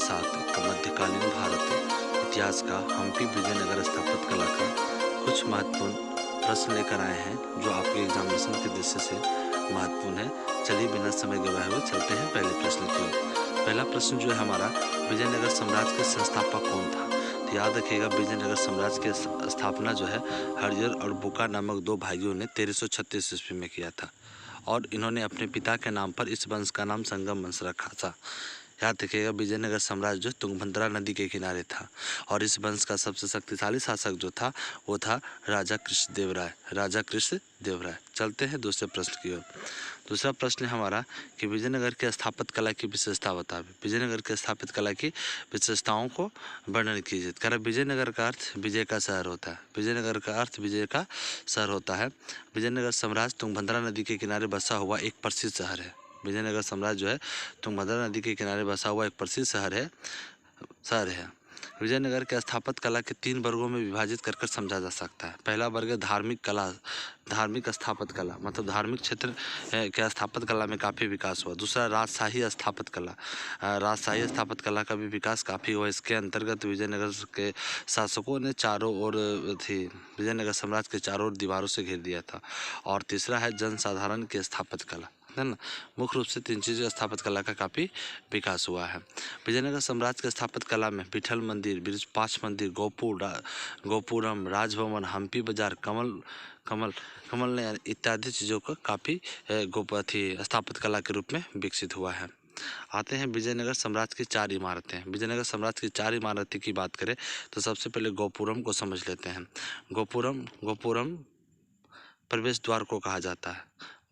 साथ मध्यकालीन भारत इतिहास का हम्पी विजयनगर स्थापत्य कला का कुछ महत्वपूर्ण प्रश्न लेकर आए हैं जो आपके एग्जामिनेशन के दृष्टि से महत्वपूर्ण है। चलिए बिना समय गवाए हुए चलते हैं पहले प्रश्न की ओर। पहला प्रश्न जो है हमारा, विजयनगर साम्राज्य के संस्थापक कौन था? तो याद रखिएगा, विजयनगर साम्राज्य की स्थापना जो है हरिहर और बुका नामक दो भाइयों ने 1336 ईस्वी में किया था और इन्होंने अपने पिता के नाम पर इस वंश का नाम संगम वंश रखा था। याद रखिएगा, विजयनगर साम्राज्य जो तुंगभद्रा नदी के किनारे था और इस वंश का सबसे शक्तिशाली शासक जो था वो था राजा कृष्णदेवराय। राजा कृष्णदेवराय। चलते हैं दूसरे प्रश्न की ओर। दूसरा प्रश्न है हमारा कि विजयनगर के स्थापत्य कला की विशेषता बताइए। विजयनगर के स्थापत्य कला की विशेषताओं को वर्णन कीजिए। कह रहा विजयनगर का अर्थ विजय का शहर होता है। विजयनगर का अर्थ विजय का शहर होता है। विजयनगर साम्राज्य तुंगभद्रा नदी के किनारे बसा हुआ एक प्रसिद्ध शहर है। विजयनगर साम्राज्य जो है तुंगभद्रा नदी के किनारे बसा हुआ एक प्रसिद्ध शहर है। विजयनगर के स्थापत्य कला के 3 वर्गों में विभाजित कर समझा जा सकता है। पहला वर्ग है धार्मिक कला, धार्मिक स्थापत्य कला, मतलब धार्मिक क्षेत्र के स्थापत्य कला में काफ़ी विकास हुआ। दूसरा राजशाही स्थापत्य कला, राजशाही स्थापत्य कला का भी विकास काफ़ी हुआ। इसके अंतर्गत विजयनगर के शासकों ने चारों ओर विजयनगर साम्राज्य के चारों ओर दीवारों से घेर दिया था। और तीसरा है जनसाधारण की स्थापत्य कला, है ना। मुख्य रूप से 3 चीज़ों स्थापत्य कला का काफ़ी विकास हुआ है। विजयनगर साम्राज्य के स्थापत्य कला में विठल मंदिर, विरूपाक्ष मंदिर, गोपुरम, राजभवन, हम्पी बाजार, कमल नयन इत्यादि चीज़ों का काफ़ी स्थापत्य कला के रूप में विकसित हुआ है। आते हैं विजयनगर साम्राज्य की 4 इमारतें। विजयनगर साम्राज्य की 4 इमारतें की बात करें तो सबसे पहले गोपुरम को समझ लेते हैं। गोपुरम प्रवेश द्वार को कहा जाता है।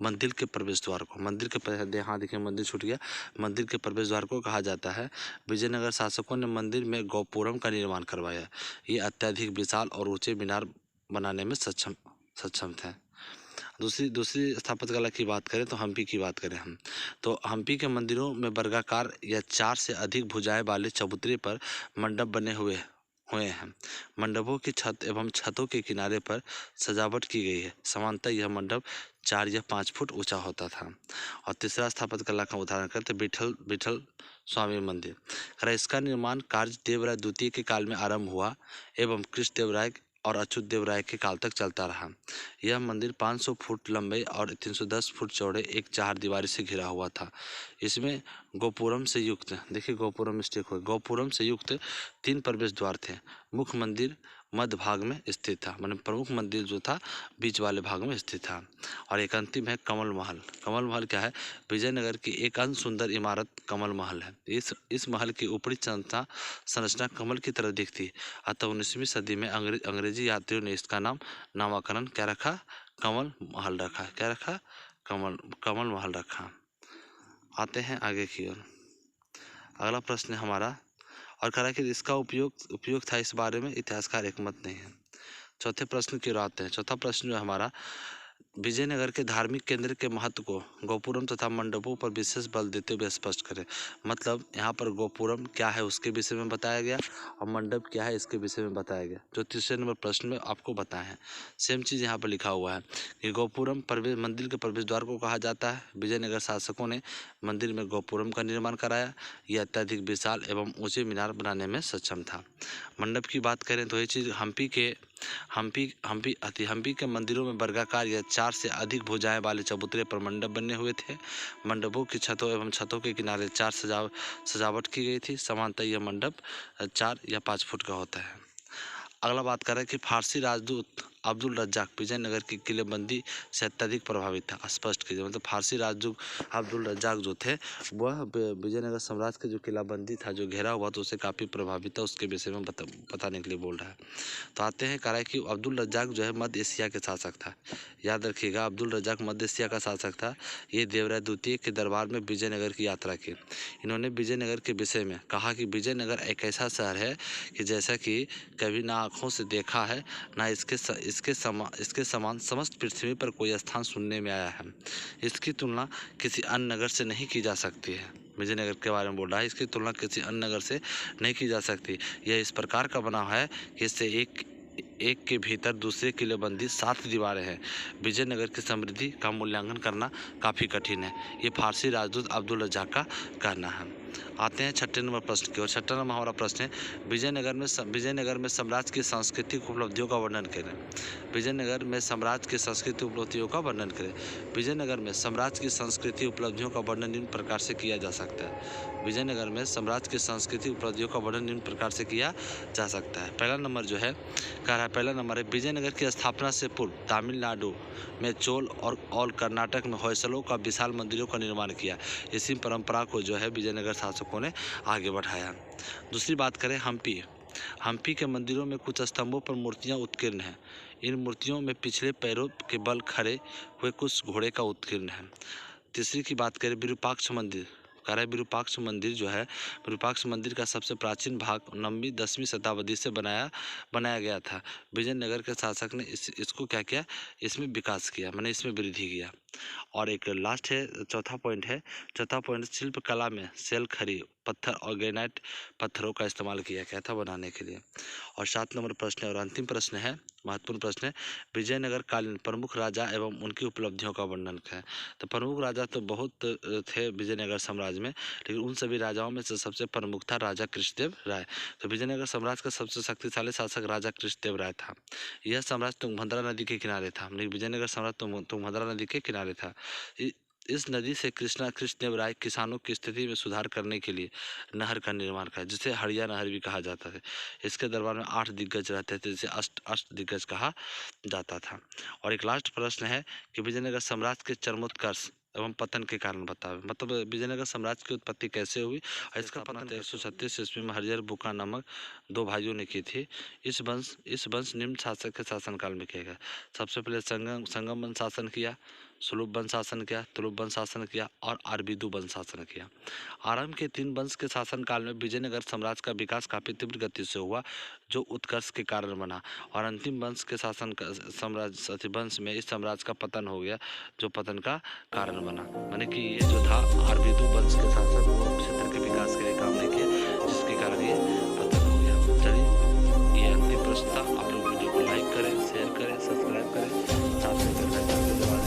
मंदिर के प्रवेश द्वार को, यहाँ देखिए मंदिर छूट गया। मंदिर के प्रवेश द्वार को कहा जाता है। विजयनगर शासकों ने मंदिर में गोपुरम का निर्माण करवाया। ये अत्यधिक विशाल और ऊंचे मीनार बनाने में सक्षम थे। दूसरी स्थापत्य कला की बात करें तो हम्पी की बात करें हम तो हम्पी के मंदिरों में वर्गाकार या 4 से अधिक भुजाएं वाले चबूतरे पर मंडप बने हुए हैं। मंडपों की छत एवं छतों के किनारे पर सजावट की गई है। सामान्यतः यह मंडप 4 या 5 फुट ऊंचा होता था। और तीसरा स्थापत्य कला का उदाहरण करते विठल स्वामी मंदिर। इसका निर्माण कार्य देवराय द्वितीय के काल में आरंभ हुआ एवं कृष्णदेवराय और अच्युत देवराय के काल तक चलता रहा। यह मंदिर 500 फुट लंबे और 310 फुट चौड़े एक 4 दीवारी से घिरा हुआ था। इसमें गोपुरम से युक्त, देखिए गोपुरम मिस्टेक हुई, गोपुरम से युक्त 3 प्रवेश द्वार थे। मुख्य मंदिर मध्य भाग में स्थित था, मतलब प्रमुख मंदिर जो था बीच वाले भाग में स्थित था। और एक अंतिम है कमल महल। कमल महल क्या है? विजयनगर की एक अन्य सुंदर इमारत कमल महल है। इस महल की ऊपरी संरचना कमल की तरह दिखती। अतः 19वीं सदी में अंग्रेजी यात्रियों ने इसका नामकरण क्या रखा? कमल महल रखा। क्या रखा? कमल महल रखा। आते हैं आगे की ओर। अगला प्रश्न हमारा, और कह रहा है कि इसका उपयोग था इस बारे में इतिहासकार एकमत नहीं है। चौथे प्रश्न की ओर आते हैं। चौथा प्रश्न जो हमारा, विजयनगर के धार्मिक केंद्र के महत्व को गोपुरम तथा मंडपों पर विशेष बल देते हुए स्पष्ट करें। मतलब यहाँ पर गोपुरम क्या है उसके विषय में बताया गया और मंडप क्या है इसके विषय में बताया गया, जो तीसरे नंबर प्रश्न में आपको बताया है। सेम चीज़ यहाँ पर लिखा हुआ है कि गोपुरम मंदिर के प्रवेश द्वार को कहा जाता है। विजयनगर शासकों ने मंदिर में गोपुरम का निर्माण कराया। यह अत्यधिक विशाल एवं ऊंचे मीनार बनाने में सक्षम था। मंडप की बात करें तो ये चीज़ हम्पी के मंदिरों में वर्गाकार या 4 से अधिक भुजाएं वाले चबूतरे पर मंडप बने हुए थे। मंडपों की छतों के किनारे 4 सजावट की गई थी। सामान्यतः यह मंडप 4 या 5 फुट का होता है। अगला बात कर रहे हैं कि फारसी राजदूत अब्दुल रज्जाक विजयनगर की किलेबंदी से अत्यधिक प्रभावित था। स्पष्ट कीजिए। मतलब फारसी राजदूत अब्दुल रज्जाक जो थे वह विजयनगर साम्राज्य के जो किलाबंदी था, जो घेरा हुआ था, उससे काफ़ी प्रभावित था। उसके विषय में बताने के लिए बोल रहा है। तो आते हैं, कह रहा है कि अब्दुल रज्जाक जो है मध्य एशिया के शासक था। याद रखिएगा, अब्दुल रज्जाक मध्य एशिया का शासक था। ये देवराय द्वितीय के दरबार में विजयनगर की यात्रा की। इन्होंने विजयनगर के विषय में कहा कि विजयनगर एक ऐसा शहर है कि जैसा कि कभी ना आँखों से देखा है, ना इसके समान समस्त पृथ्वी पर कोई स्थान सुनने में आया है। इसकी तुलना किसी अन्य नगर से नहीं की जा सकती है। विजयनगर के बारे में बोल रहा है, इसकी तुलना किसी अन्य नगर से नहीं की जा सकती। यह इस प्रकार का बना है कि इससे एक के भीतर दूसरे के लिए बंदी 7 दीवारें हैं। विजयनगर की समृद्धि का मूल्यांकन करना काफ़ी कठिन है। ये फारसी राजदूत अब्दुल रज़्ज़ाक का कहना है। आते हैं छठे नंबर प्रश्न की ओर। छठा नंबर हमारा प्रश्न है, विजयनगर में साम्राज्य की सांस्कृतिक उपलब्धियों का वर्णन करें। विजयनगर में साम्राज्य की सांस्कृतिक उपलब्धियों का वर्णन करें। विजयनगर में साम्राज्य की सांस्कृतिक उपलब्धियों का वर्णन निम्न प्रकार से किया जा सकता है। विजयनगर में साम्राज्य की सांस्कृतिक उपलब्धियों का वर्णन निम्न प्रकार से किया जा सकता है। पहला नंबर जो है कह रहा है, पहला नंबर है, विजयनगर की स्थापना से पूर्व तमिलनाडु में चोल और कर्नाटक में होयसलों का विशाल मंदिरों का निर्माण किया। इसी परंपरा को जो है विजयनगर शासकों ने आगे बढ़ाया। दूसरी बात करें हम्पी के मंदिरों में कुछ स्तंभों पर मूर्तियां उत्कीर्ण हैं। इन मूर्तियों में पिछले पैरों के बल खड़े हुए कुछ घोड़े का उत्कीर्ण है। तीसरी की बात करें विरूपाक्ष मंदिर, कह रहा है विरूपाक्ष मंदिर जो है, विरूपाक्ष मंदिर का सबसे प्राचीन भाग 9वीं 10वीं शताब्दी से बनाया गया था। विजयनगर के शासक ने इसको क्या किया, इसमें विकास किया, मैंने इसमें वृद्धि किया। और एक लास्ट है, चौथा पॉइंट शिल्प कला में सेल खरी पत्थर और ग्रेनाइट पत्थरों का इस्तेमाल किया गया था बनाने के लिए। और 7 नंबर प्रश्न है और अंतिम प्रश्न है, महत्वपूर्ण प्रश्न है, विजयनगर कालीन प्रमुख राजा एवं उनकी उपलब्धियों का वर्णन करें। तो प्रमुख राजा तो बहुत थे विजयनगर साम्राज्य में, लेकिन उन सभी राजाओं में से सबसे प्रमुख था राजा कृष्णदेव राय। तो विजयनगर साम्राज्य का सबसे शक्तिशाली शासक राजा कृष्णदेव राय था। यह साम्राज्य तुंगभद्रा नदी के किनारे था। विजयनगर साम्राज्य तुंगभद्रा नदी के किनारे था। इस नदी से कृष्णदेव राय किसानों की स्थिति में सुधार करने के लिए नहर का निर्माण किया, जिसे हड़िया नहर भी कहा जाता था। इसके दरबार में 8 दिग्गज रहते थे, जिसे अष्ट दिग्गज कहा जाता था। और एक लास्ट प्रश्न है कि विजयनगर साम्राज्य के चरमोत्कर्ष एवं पतन के कारण बतावे। मतलब विजयनगर साम्राज्य की उत्पत्ति कैसे हुई और इसका पतन 136 ईस्वी में हरिहर बुक्का नामक 2 भाइयों ने की थी। इस वंश निम्न शासक के शासनकाल में किया गया। सबसे पहले संगम वंश शासन किया, सुलभ वंश शासन किया, तुलुप वंश शासन किया और आरबीदु वंश शासन किया। आरंभ के 3 वंश के शासनकाल में विजयनगर साम्राज्य का विकास काफी तीव्र गति से हुआ, जो उत्कर्ष के कारण बना। और अंतिम वंश के वंश में इस साम्राज्य का पतन हो गया, जो पतन का कारण बना। माने कि ये जो था आरबीदु वंश के शासक, वो क्षेत्र के विकास के लिए काम नहीं किया, जिसके कारण ये पतन हो गया। चलिए, ये अंतिम प्रश्न था। आप लोग वीडियो को लाइक करें, शेयर करें, सब्सक्राइब करें, साथ में